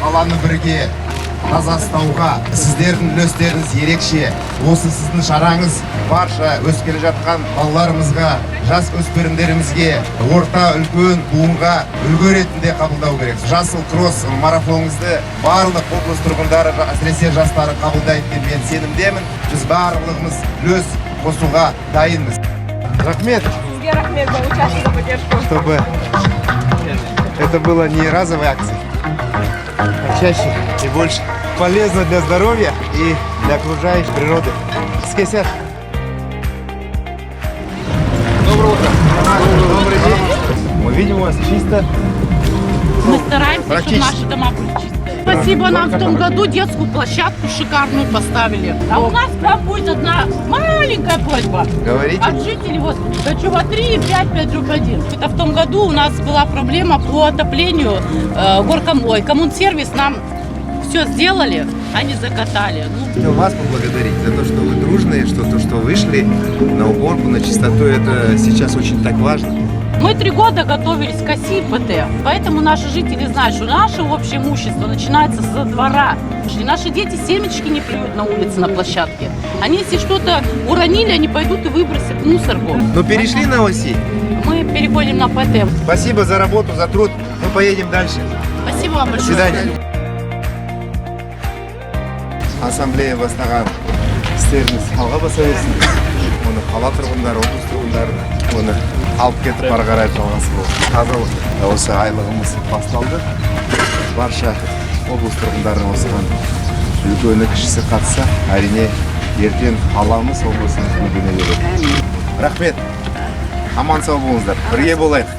қаланы бірге таза ұстауға сіздердің үлестеріңіз ерекше. Осы сіздің шараңыз барша өсіп келе жатқан балаларымызға, жас өспірімдерімізге, орта үлкен буынға үлгі ретінде қабылдау керек. Жасыл кросс марафоныңызды барлық облыс тұрғындары, әсіресе жастары қабылдайды деп мен сенімдемін. Біз барлығымыз үлес қосуға дайынбыз. Рахмет. Сізге рахмет за участие, за поддержку. Чтобы это было не разовой акцией, а чаще и больше. Полезно для здоровья и для окружающей природы. Скесер. Доброе утро. Добрый день. Мы видим, у вас чисто. Мы стараемся, чтобы наши дома были чистые. Спасибо, нам в том году детскую площадку шикарную поставили. А у нас прям будет одна маленькая просьба. Говорите. От жителей вот Дачева 3, 5, 5/1. Это в том году у нас была проблема по отоплению горкомой. Коммунсервис нам все сделали, они закатали. Хотел вас поблагодарить за то, что вы дружные, что вышли на уборку, на чистоту. Это сейчас очень так важно. Мы 3 года готовились к оси ПТ, поэтому наши жители знают, что наше общее имущество начинается со двора. И наши дети семечки не плюют на улице, на площадке. Они, если что-то уронили, они пойдут и выбросят в мусорку. Но перешли на оси. Мы переходим на ПТ. Спасибо за работу, за труд. Мы поедем дальше. Спасибо вам До большое. свидания. Ассамблея бастаған істеріңіз алға баса берсін. Оны қала тұрғындары, облыс тұрғындарына оны алып кетіп ары қарай жалғасы болды. Тазалық осы айлығымыз басталды. Барша облыс тұрғындарының осыған үлкені кішісі қатысса, әрине ертең қаламыз облысымыз гүлдене береді. Рахмет. Аман сау болыңыздар. Бірге болайық.